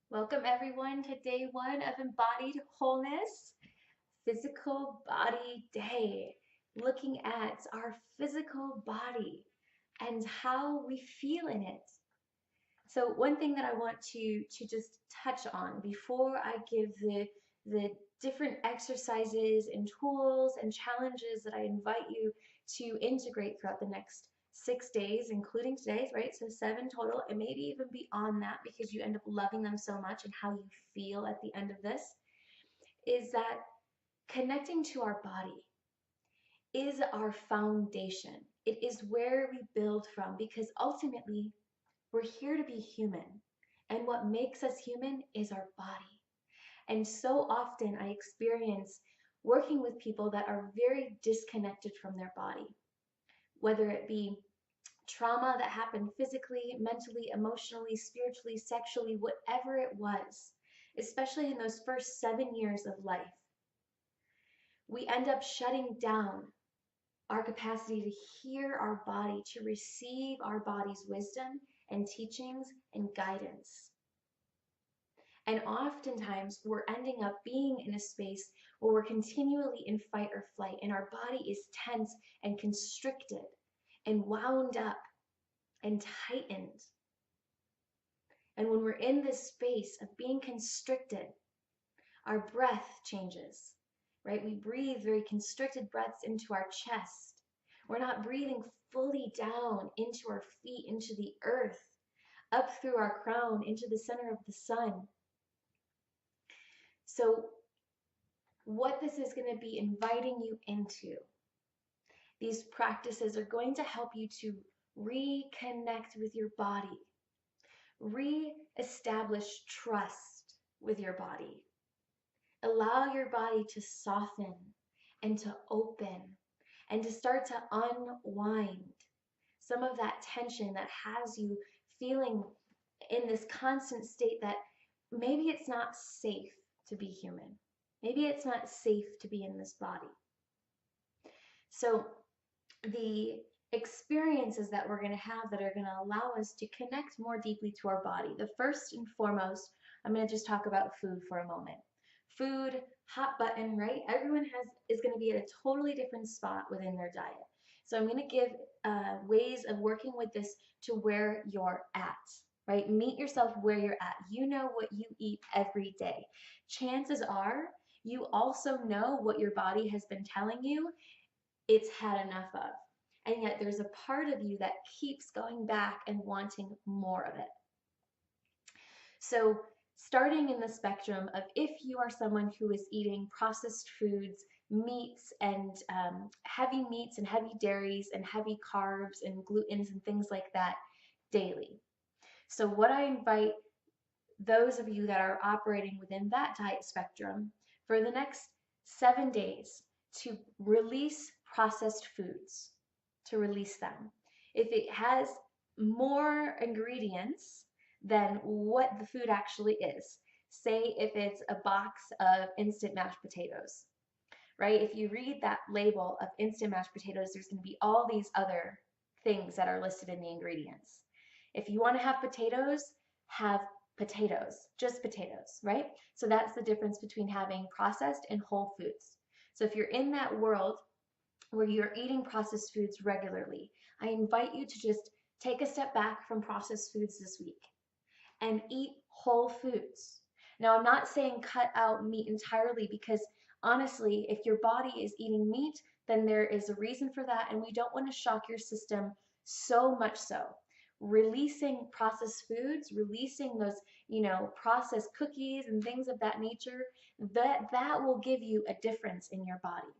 Welcome everyone to day one of Embodied Wholeness, Physical Body Day, looking at our physical body and how we feel in it. So one thing that I want to just touch on before I give the different exercises and tools and challenges that I invite you to integrate throughout the next 6 days, including today's, right? So 7 total, and maybe even beyond that because you end up loving them so much and how you feel at the end of this, is that connecting to our body is our foundation. It is where we build from because ultimately we're here to be human. And what makes us human is our body. And so often I experience working with people that are very disconnected from their body, whether it be trauma that happened physically, mentally, emotionally, spiritually, sexually, whatever it was, especially in those first 7 years of life. We end up shutting down our capacity to hear our body, to receive our body's wisdom and teachings and guidance. And oftentimes we're ending up being in a space where we're continually in fight or flight, and our body is tense and constricted and wound up and tightened. And when we're in this space of being constricted, our breath changes, right? We breathe very constricted breaths into our chest. We're not breathing fully down into our feet, into the earth, up through our crown, into the center of the sun. So what this is going to be inviting you into, these practices are going to help you to reconnect with your body, re-establish trust with your body, allow your body to soften and to open and to start to unwind some of that tension that has you feeling in this constant state that maybe it's not safe to be human. Maybe it's not safe to be in this body. So the experiences that we're going to have that are going to allow us to connect more deeply to our body. The first and foremost, I'm going to just talk about food for a moment. Food, hot button, right? Everyone is going to be at a totally different spot within their diet. So I'm going to give ways of working with this to where you're at, right? Meet yourself where you're at. You know what you eat every day. Chances are you also know what your body has been telling you it's had enough of. And yet there's a part of you that keeps going back and wanting more of it. So starting in the spectrum of if you are someone who is eating processed foods, meats and heavy dairies and heavy carbs and glutens and things like that daily. So what I invite those of you that are operating within that diet spectrum for the next 7 days to release processed foods, to release them. If it has more ingredients than what the food actually is, say if it's a box of instant mashed potatoes, right? If you read that label of instant mashed potatoes, there's going to be all these other things that are listed in the ingredients. If you want to have potatoes, just potatoes, right? So that's the difference between having processed and whole foods. So if you're in that world where you're eating processed foods regularly, I invite you to just take a step back from processed foods this week and eat whole foods. Now, I'm not saying cut out meat entirely because honestly, if your body is eating meat, then there is a reason for that, and we don't want to shock your system so much so. Releasing processed foods, releasing those, processed cookies and things of that nature, that will give you a difference in your body.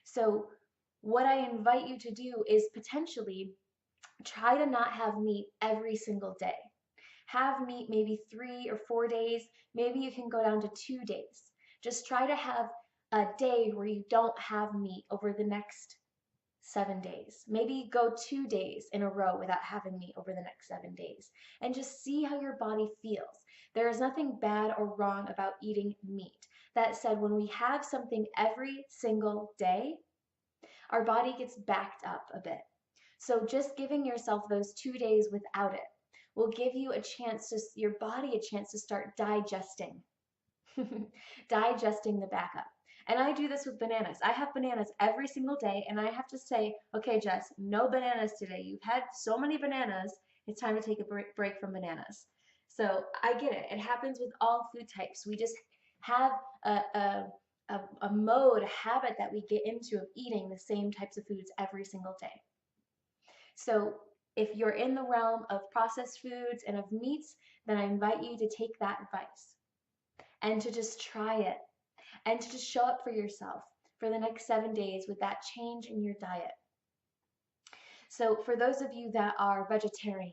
So what I invite you to do is potentially try to not have meat every single day. Have meat maybe 3 or 4 days. Maybe you can go down to 2 days. Just try to have a day where you don't have meat over the next 7 days. Maybe go 2 days in a row without having meat over the next 7 days. And just see how your body feels. There is nothing bad or wrong about eating meat. That said, when we have something every single day, our body gets backed up a bit. So just giving yourself those 2 days without it will give you a chance to, your body a chance to start digesting, digesting the backup. And I do this with bananas. I have bananas every single day, and I have to say, okay, Jess, no bananas today. You've had so many bananas. It's time to take a break from bananas. So I get it. It happens with all food types. We just have a mode, a habit that we get into of eating the same types of foods every single day. So if you're in the realm of processed foods and of meats, then I invite you to take that advice and to just try it and to just show up for yourself for the next 7 days with that change in your diet. So for those of you that are vegetarian,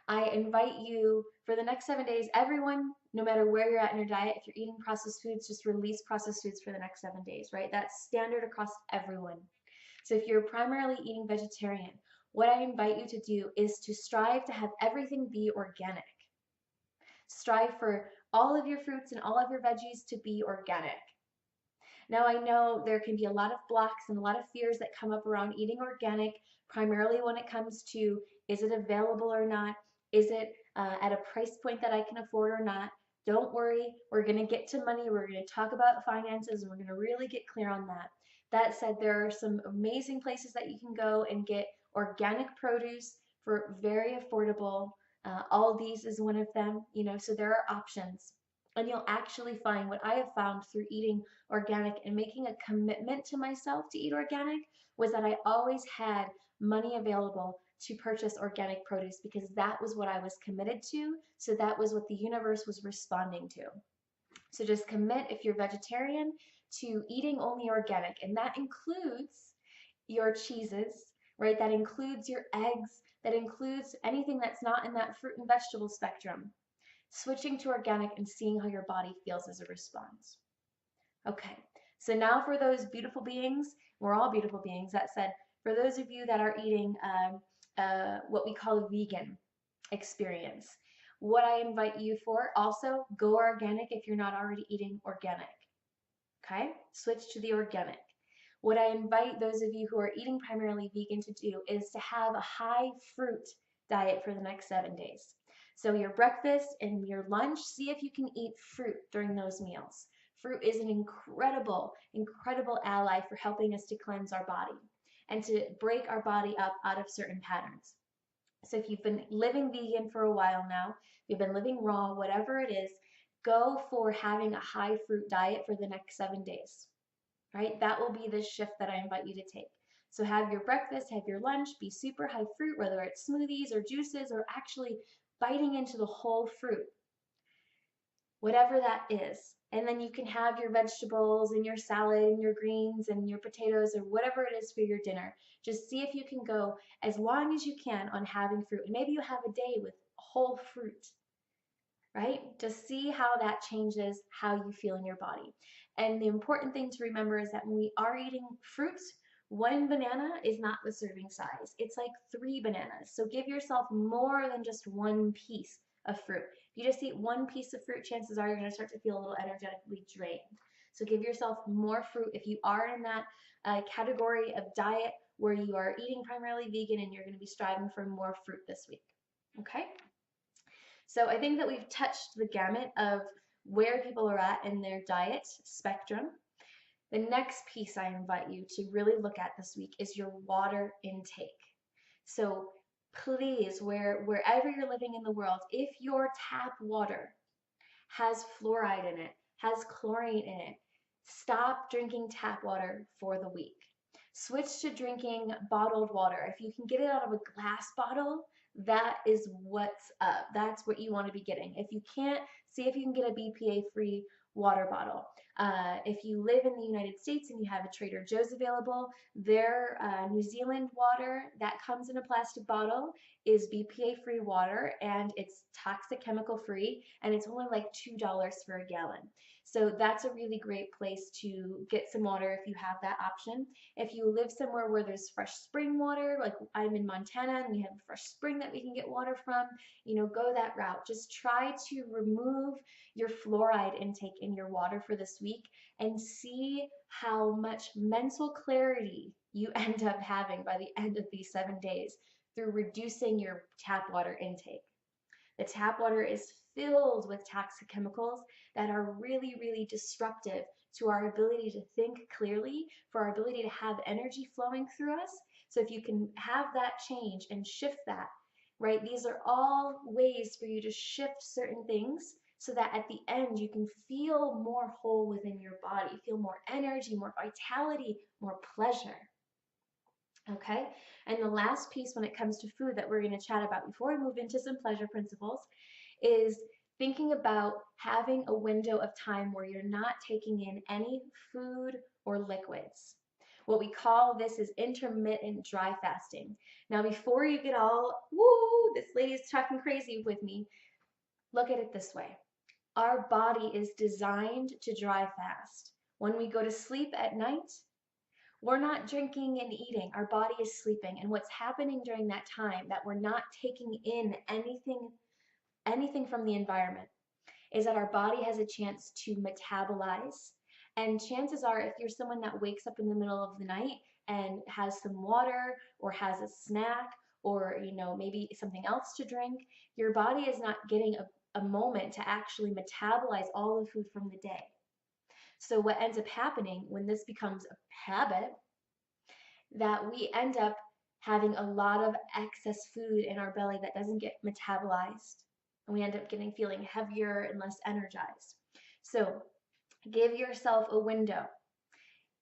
I invite you for the next 7 days, everyone, no matter where you're at in your diet, if you're eating processed foods, just release processed foods for the next 7 days, right? That's standard across everyone. So if you're primarily eating vegetarian, what I invite you to do is to strive to have everything be organic. Strive for all of your fruits and all of your veggies to be organic. Now I know there can be a lot of blocks and a lot of fears that come up around eating organic, primarily when it comes to, is it available or not? Is it at a price point that I can afford or not? Don't worry, we're going to get to money, we're going to talk about finances, and we're going to really get clear on that. That said, there are some amazing places that you can go and get organic produce for very affordable. Aldi's is one of them, so there are options. And you'll actually find what I have found through eating organic and making a commitment to myself to eat organic was that I always had money available to purchase organic produce because that was what I was committed to. So that was what the universe was responding to. So just commit, if you're vegetarian, to eating only organic. And that includes your cheeses, right? That includes your eggs. That includes anything that's not in that fruit and vegetable spectrum. Switching to organic and seeing how your body feels as a response. Okay, so now for those beautiful beings, we're all beautiful beings, that said, for those of you that are eating what we call a vegan experience, what I invite you for, also go organic if you're not already eating organic. Okay, switch to the organic. What I invite those of you who are eating primarily vegan to do is to have a high fruit diet for the next 7 days. So your breakfast and your lunch, see if you can eat fruit during those meals. Fruit is an incredible, incredible ally for helping us to cleanse our body and to break our body up out of certain patterns. So if you've been living vegan for a while now, if you've been living raw, whatever it is, go for having a high fruit diet for the next 7 days, right? That will be the shift that I invite you to take. So have your breakfast, have your lunch, be super high fruit, whether it's smoothies or juices or actually biting into the whole fruit, whatever that is. And then you can have your vegetables and your salad and your greens and your potatoes or whatever it is for your dinner. Just see if you can go as long as you can on having fruit. And maybe you have a day with whole fruit, right? Just see how that changes how you feel in your body. And the important thing to remember is that when we are eating fruits, 1 banana is not the serving size. It's like 3 bananas. So give yourself more than just 1 piece of fruit. If you just eat 1 piece of fruit, chances are you're going to start to feel a little energetically drained. So give yourself more fruit if you are in that category of diet where you are eating primarily vegan and you're going to be striving for more fruit this week. Okay? So I think that we've touched the gamut of where people are at in their diet spectrum. The next piece I invite you to really look at this week is your water intake. So please, wherever you're living in the world, if your tap water has fluoride in it, has chlorine in it, stop drinking tap water for the week. Switch to drinking bottled water. If you can get it out of a glass bottle, that is what's up. That's what you want to be getting. If you can't, see if you can get a BPA-free water bottle. If you live in the United States and you have a Trader Joe's available, their New Zealand water that comes in a plastic bottle is BPA-free water, and it's toxic chemical free, and it's only like $2 for a gallon. So that's a really great place to get some water if you have that option. If you live somewhere where there's fresh spring water, like I'm in Montana and we have a fresh spring that we can get water from, go that route. Just try to remove your fluoride intake in your water for this week and see how much mental clarity you end up having by the end of these 7 days through reducing your tap water intake. The tap water is filled with toxic chemicals that are really, really disruptive to our ability to think clearly, for our ability to have energy flowing through us. So if you can have that change and shift that, right? These are all ways for you to shift certain things so that at the end you can feel more whole within your body, feel more energy, more vitality, more pleasure. Okay, and the last piece when it comes to food that we're going to chat about before we move into some pleasure principles is thinking about having a window of time where you're not taking in any food or liquids. What we call this is intermittent dry fasting. Now, before you get all, woo, this lady's talking crazy with me, look at it this way. Our body is designed to dry fast. When we go to sleep at night, we're not drinking and eating. Our body is sleeping. And what's happening during that time that we're not taking in anything from the environment is that our body has a chance to metabolize. And chances are, if you're someone that wakes up in the middle of the night and has some water or has a snack or maybe something else to drink, your body is not getting a moment to actually metabolize all the food from the day. So what ends up happening when this becomes a habit, that we end up having a lot of excess food in our belly that doesn't get metabolized, and we end up feeling heavier and less energized. So give yourself a window.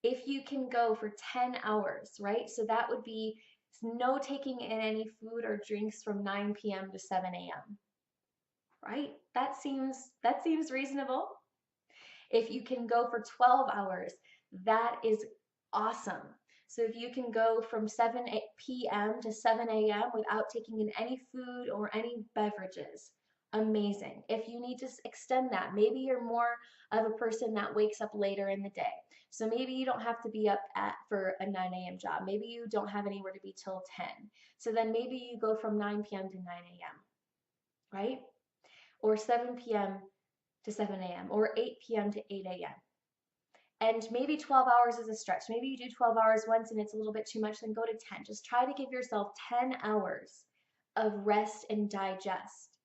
If you can go for 10 hours, right? So that would be no taking in any food or drinks from 9 p.m. to 7 a.m. Right? That seems reasonable. If you can go for 12 hours, that is awesome. So if you can go from 7 p.m. to 7 a.m. without taking in any food or any beverages, amazing. If you need to extend that, maybe you're more of a person that wakes up later in the day. So maybe you don't have to be up for a 9 a.m. job. Maybe you don't have anywhere to be till 10. So then maybe you go from 9 p.m. to 9 a.m., right? Or 7 p.m. to 7 a.m. or 8 p.m. to 8 a.m. And maybe 12 hours is a stretch. Maybe you do 12 hours once and it's a little bit too much, then go to 10. Just try to give yourself 10 hours of rest and digest.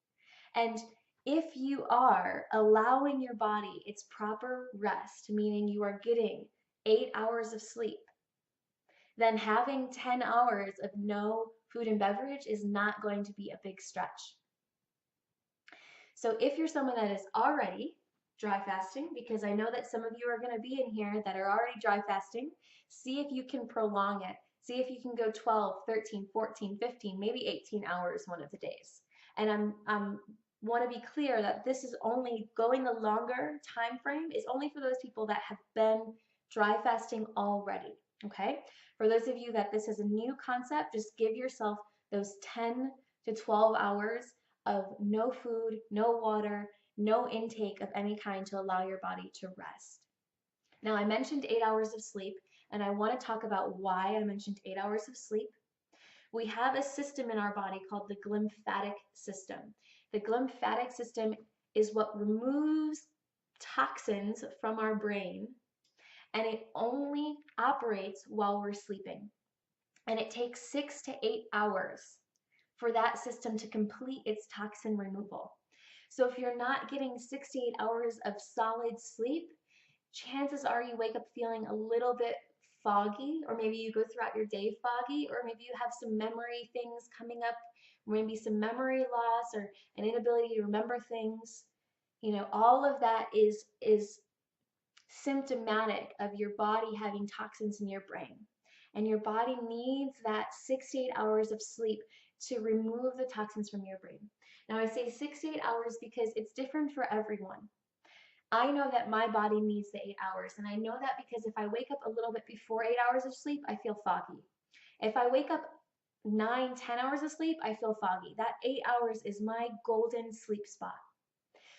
And if you are allowing your body its proper rest, meaning you are getting 8 hours of sleep, then having 10 hours of no food and beverage is not going to be a big stretch. So if you're someone that is already dry fasting, because I know that some of you are going to be in here that are already dry fasting, see if you can prolong it. See if you can go 12, 13, 14, 15, maybe 18 hours one of the days. And I'm want to be clear that this is only going the longer time frame is only for those people that have been dry fasting already. Okay? For those of you that this is a new concept, just give yourself those 10 to 12 hours of no food, no water, no intake of any kind to allow your body to rest. Now, I mentioned 8 hours of sleep, and I want to talk about why I mentioned 8 hours of sleep. We have a system in our body called the glymphatic system. The glymphatic system is what removes toxins from our brain, and it only operates while we're sleeping. And it takes 6 to 8 hours for that system to complete its toxin removal. So if you're not getting 6 to 8 hours of solid sleep, chances are you wake up feeling a little bit foggy, or maybe you go throughout your day foggy, or maybe you have some memory things coming up, maybe some memory loss or an inability to remember things. All of that is symptomatic of your body having toxins in your brain. And your body needs that 6 to 8 hours of sleep to remove the toxins from your brain. Now, I say 6 to 8 hours because it's different for everyone. I know that my body needs the 8 hours, and I know that because if I wake up a little bit before 8 hours of sleep, I feel foggy. If I wake up 9, 10 hours of sleep, I feel foggy. That 8 hours is my golden sleep spot.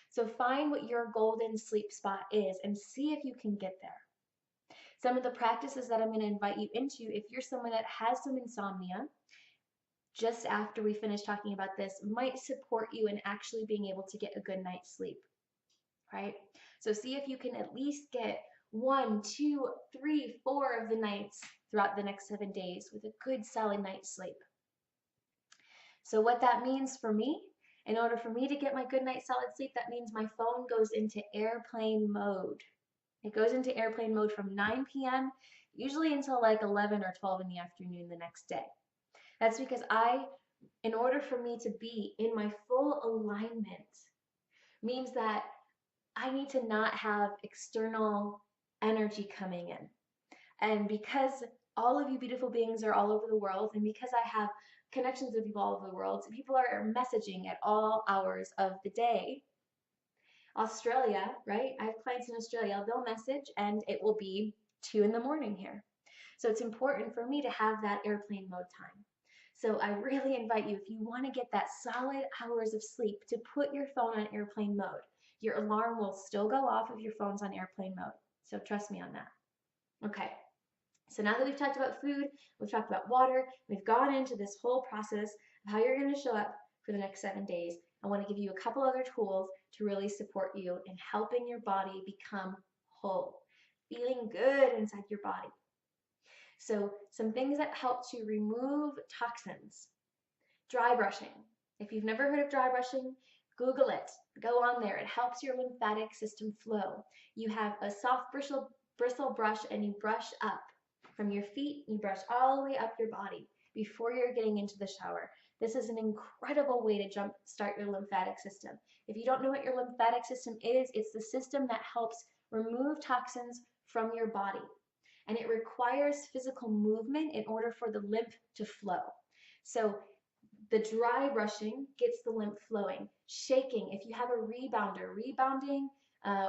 So find what your golden sleep spot is and see if you can get there. Some of the practices that I'm going to invite you into, if you're someone that has some insomnia, just after we finish talking about this, might support you in actually being able to get a good night's sleep, right? So see if you can at least get 1, 2, 3, 4 of the nights throughout the next 7 days with a good solid night's sleep. So what that means for me, in order for me to get my good night's solid sleep, that means my phone goes into airplane mode. It goes into airplane mode from 9 p.m. usually until like 11 or 12 in the afternoon the next day. That's because in order for me to be in my full alignment, means that I need to not have external energy coming in. And because all of you beautiful beings are all over the world, and because I have connections with people all over the world, people are messaging at all hours of the day. Australia, right? I have clients in Australia, they'll message and it will be 2 in the morning here. So it's important for me to have that airplane mode time. So I really invite you, if you want to get that solid hours of sleep, to put your phone on airplane mode. Your alarm will still go off if your phone's on airplane mode. So trust me on that. Okay. So now that we've talked about food, we've talked about water, we've gone into this whole process of how you're going to show up for the next 7 days, I want to give you a couple other tools to really support you in helping your body become whole, feeling good inside your body. So some things that help to remove toxins. Dry brushing. If you've never heard of dry brushing, Google it. Go on there. It helps your lymphatic system flow. You have a soft bristle brush and you brush up from your feet. You brush all the way up your body before you're getting into the shower. This is an incredible way to jumpstart your lymphatic system. If you don't know what your lymphatic system is, it's the system that helps remove toxins from your body. And it requires physical movement in order for the lymph to flow. So the dry brushing gets the lymph flowing. Shaking, if you have a rebounder, rebounding,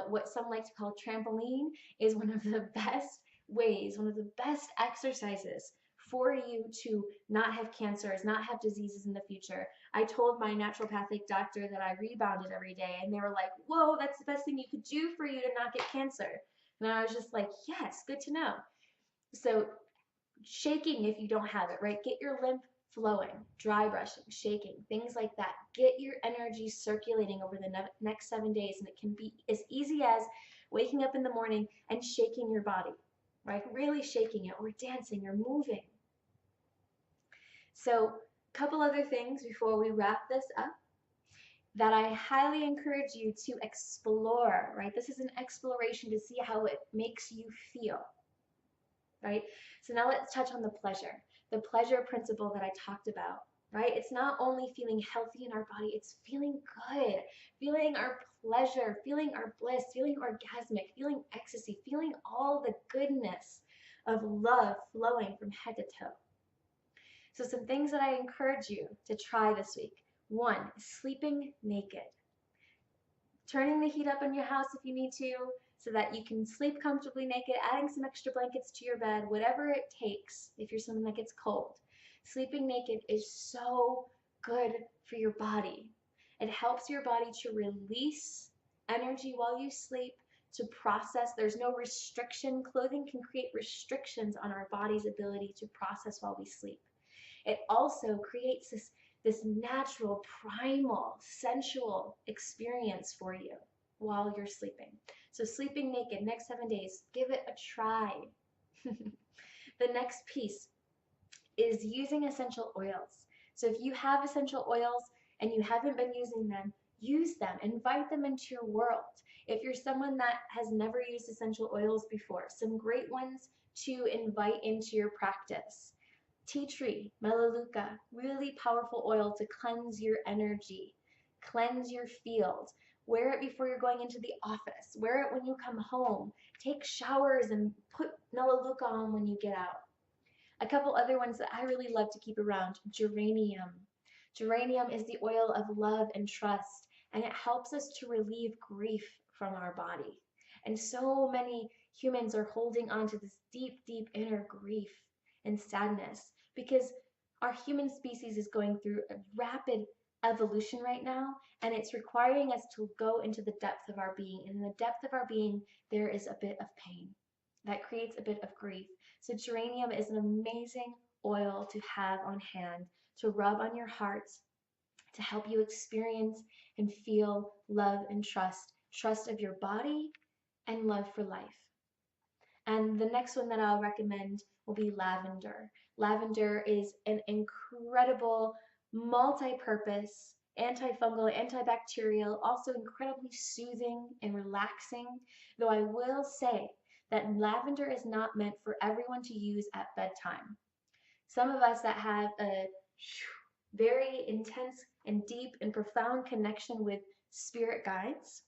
what some like to call trampoline, is one of the best ways, one of the best exercises for you to not have cancers, not have diseases in the future. I told my naturopathic doctor that I rebounded every day, and they were like, whoa, that's the best thing you could do for you to not get cancer. And I was just like, yes, good to know. So shaking if you don't have it, right? Get your lymph flowing, dry brushing, shaking, things like that. Get your energy circulating over the next 7 days, and it can be as easy as waking up in the morning and shaking your body, right? Really shaking it, or dancing, or moving. So a couple other things before we wrap this up that I highly encourage you to explore, right? This is an exploration to see how it makes you feel, right? So now let's touch on the pleasure principle that I talked about, right? It's not only feeling healthy in our body, it's feeling good, feeling our pleasure, feeling our bliss, feeling orgasmic, feeling ecstasy, feeling all the goodness of love flowing from head to toe. So some things that I encourage you to try this week. 1, sleeping naked. Turning the heat up in your house if you need to, so that you can sleep comfortably naked, adding some extra blankets to your bed, whatever it takes if you're someone that gets cold. Sleeping naked is so good for your body. It helps your body to release energy while you sleep, to process. There's no restriction. Clothing can create restrictions on our body's ability to process while we sleep. It also creates this natural, primal, sensual experience for you while you're sleeping. So sleeping naked, next 7 days, give it a try. The next piece is using essential oils. So if you have essential oils and you haven't been using them, use them, invite them into your world. If you're someone that has never used essential oils before, some great ones to invite into your practice. Tea tree, melaleuca, really powerful oil to cleanse your energy, cleanse your field. Wear it before you're going into the office. Wear it when you come home. Take showers and put melaleuca on when you get out. A couple other ones that I really love to keep around, geranium. Geranium is the oil of love and trust, and it helps us to relieve grief from our body. And so many humans are holding on to this deep, deep inner grief and sadness because our human species is going through a rapid evolution right now, and it's requiring us to go into the depth of our being. And in the depth of our being, there is a bit of pain that creates a bit of grief. So geranium is an amazing oil to have on hand, to rub on your heart, to help you experience and feel love and trust of your body and love for life. And the next one that I'll recommend will be lavender. Lavender is an incredible multi-purpose, antifungal, antibacterial, also incredibly soothing and relaxing. Though I will say that lavender is not meant for everyone to use at bedtime. Some of us that have a very intense and deep and profound connection with spirit guides,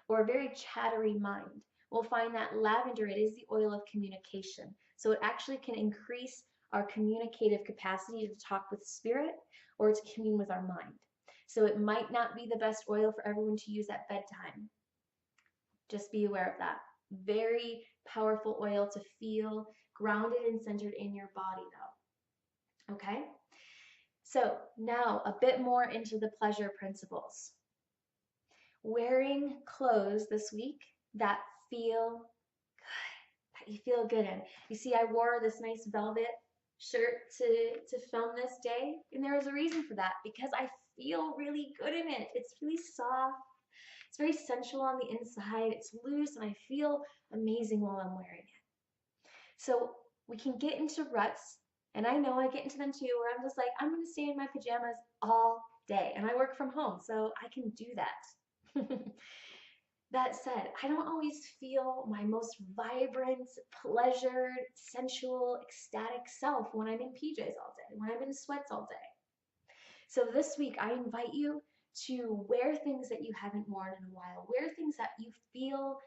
or a very chattery mind, will find that lavender, it is the oil of communication. So it actually can increase our communicative capacity to talk with spirit or to commune with our mind. So it might not be the best oil for everyone to use at bedtime. Just be aware of that. Very powerful oil to feel grounded and centered in your body though. Okay? So now a bit more into the pleasure principles. Wearing clothes this week that feel good, that you feel good in. You see, I wore this nice velvet shirt to film this day, and there was a reason for that, because I feel really good in it. It's really soft, it's very sensual on the inside, it's loose, and I feel amazing while I'm wearing it. So we can get into ruts, and I know I get into them too, where I'm just like, I'm gonna stay in my pajamas all day, and I work from home, so I can do that. That said, I don't always feel my most vibrant, pleasured, sensual, ecstatic self when I'm in PJs all day, when I'm in sweats all day. So this week, I invite you to wear things that you haven't worn in a while. Wear things that you feel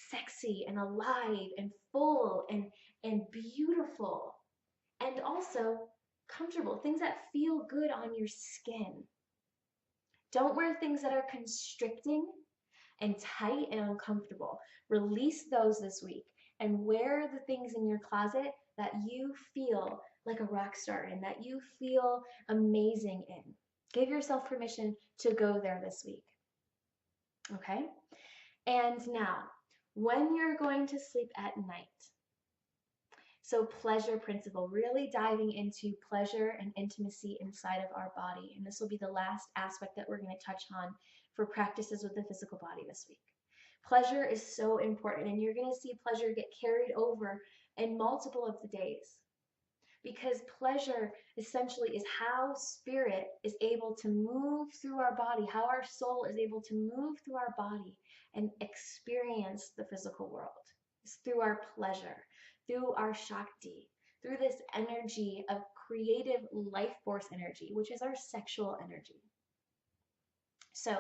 sexy and alive and full and beautiful, and also comfortable, things that feel good on your skin. Don't wear things that are constricting and tight and uncomfortable. Release those this week and wear the things in your closet that you feel like a rock star in, that you feel amazing in. Give yourself permission to go there this week. Okay? And now, when you're going to sleep at night, so pleasure principle, really diving into pleasure and intimacy inside of our body. And this will be the last aspect that we're going to touch on for practices with the physical body this week. Pleasure is so important, and you're going to see pleasure get carried over in multiple of the days. Because pleasure essentially is how spirit is able to move through our body, how our soul is able to move through our body and experience the physical world. It's through our pleasure, through our Shakti, through this energy of creative life force energy, which is our sexual energy. So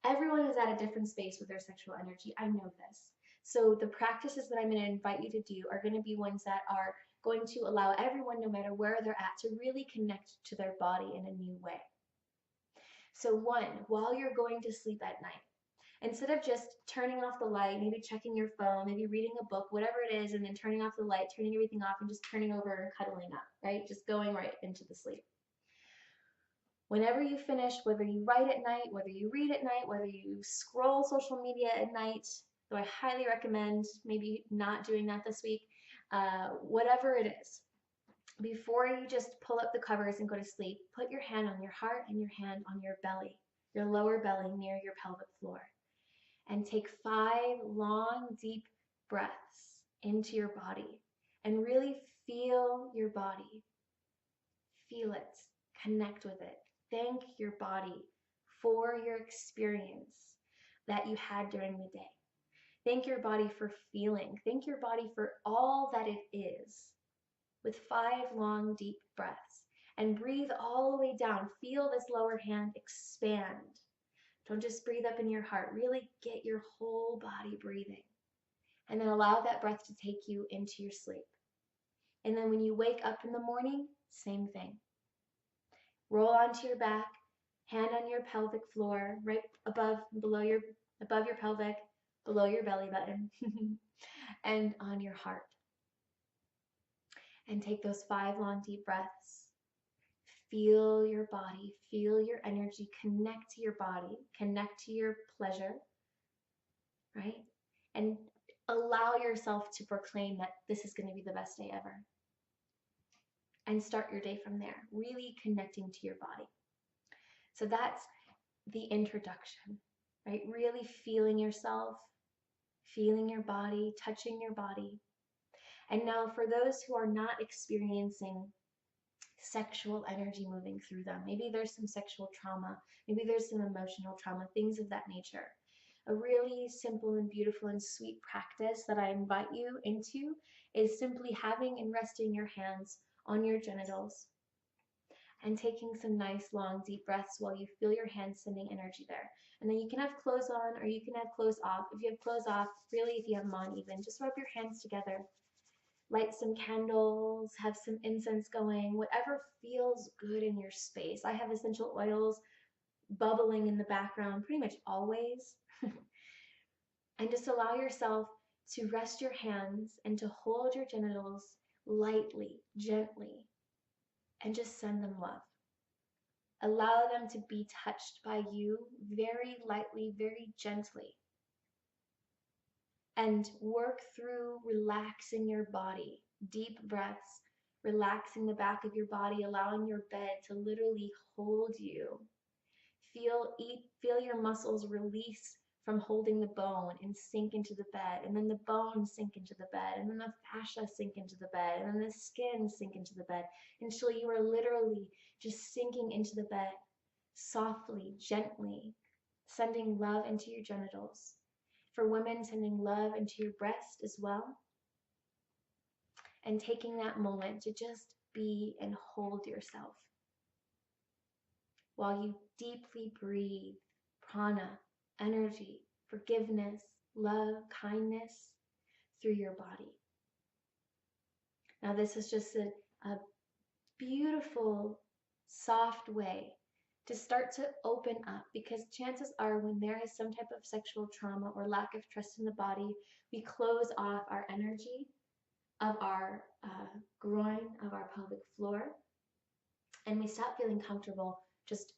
everyone is at a different space with their sexual energy. I know this. So the practices that I'm going to invite you to do are going to be ones that are going to allow everyone, no matter where they're at, to really connect to their body in a new way. So one, while you're going to sleep at night, instead of just turning off the light, maybe checking your phone, maybe reading a book, whatever it is, and then turning off the light, turning everything off, and just turning over and cuddling up, right? Just going right into the sleep. Whenever you finish, whether you write at night, whether you read at night, whether you scroll social media at night, though I highly recommend maybe not doing that this week, whatever it is, before you just pull up the covers and go to sleep, put your hand on your heart and your hand on your belly, your lower belly near your pelvic floor, and take 5 long, deep breaths into your body and really feel your body. Feel it, connect with it. Thank your body for your experience that you had during the day. Thank your body for feeling. Thank your body for all that it is, with 5 long, deep breaths. And breathe all the way down. Feel this lower hand expand. Don't just breathe up in your heart. Really get your whole body breathing. And then allow that breath to take you into your sleep. And then when you wake up in the morning, same thing. Roll onto your back, hand on your pelvic floor, right above your pelvic, below your belly button, and on your heart. And take those 5 long, deep breaths. Feel your body, feel your energy, connect to your body, connect to your pleasure, right? And allow yourself to proclaim that this is going to be the best day ever. And start your day from there, really connecting to your body. So that's the introduction, right? Really feeling yourself, feeling your body, touching your body. And now for those who are not experiencing sexual energy moving through them. Maybe there's some sexual trauma, maybe there's some emotional trauma, things of that nature. A really simple and beautiful and sweet practice that I invite you into is simply having and resting your hands on your genitals and taking some nice long deep breaths while you feel your hands sending energy there. And then you can have clothes on or you can have clothes off. If you have clothes off, really if you have them on even, just rub your hands together. Light some candles, have some incense going, whatever feels good in your space. I have essential oils bubbling in the background pretty much always. And just allow yourself to rest your hands and to hold your genitals lightly, gently, and just send them love. Allow them to be touched by you very lightly, very gently. And work through relaxing your body. Deep breaths, relaxing the back of your body, allowing your bed to literally hold you. Feel your muscles release from holding the bone and sink into the bed, and then the bones sink into the bed, and then the fascia sink into the bed, and then the skin sink into the bed, until you are literally just sinking into the bed, softly, gently, sending love into your genitals. For women, sending love into your breast as well, and taking that moment to just be and hold yourself while you deeply breathe prana, energy, forgiveness, love, kindness through your body. Now, this is just a beautiful, soft way to start to open up, because chances are when there is some type of sexual trauma or lack of trust in the body, we close off our energy of our groin, of our pelvic floor, and we stop feeling comfortable just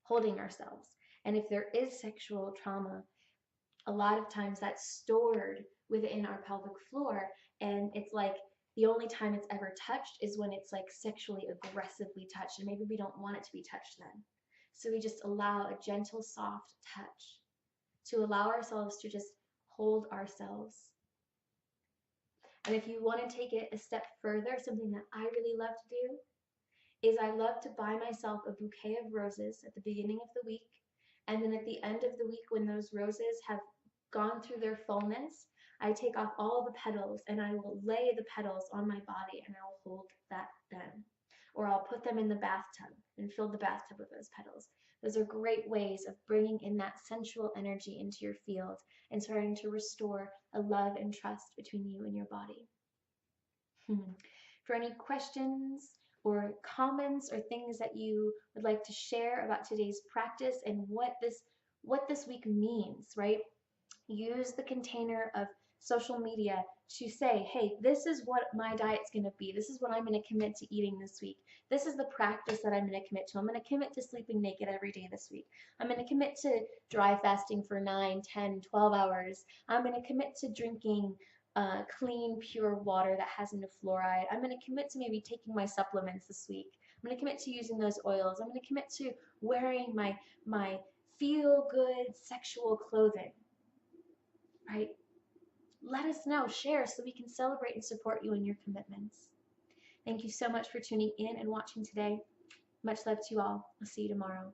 holding ourselves. And if there is sexual trauma, a lot of times that's stored within our pelvic floor, and it's like the only time it's ever touched is when it's like sexually aggressively touched, and maybe we don't want it to be touched then. So we just allow a gentle, soft touch to allow ourselves to just hold ourselves. And if you want to take it a step further, something that I really love to do is I love to buy myself a bouquet of roses at the beginning of the week. And then at the end of the week, when those roses have gone through their fullness, I take off all the petals and I will lay the petals on my body and I will hold that then. Or I'll put them in the bathtub and fill the bathtub with those petals. Those are great ways of bringing in that sensual energy into your field and starting to restore a love and trust between you and your body. For any questions or comments or things that you would like to share about today's practice and what this week means, right? Use the container of social media to say, hey, this is what my diet's going to be. This is what I'm going to commit to eating this week. This is the practice that I'm going to commit to. I'm going to commit to sleeping naked every day this week. I'm going to commit to dry fasting for 9, 10, 12 hours. I'm going to commit to drinking clean, pure water that has no fluoride. I'm going to commit to maybe taking my supplements this week. I'm going to commit to using those oils. I'm going to commit to wearing my feel-good sexual clothing. Right? Let us know, share, so we can celebrate and support you in your commitments. Thank you so much for tuning in and watching today. Much love to you all. I'll see you tomorrow.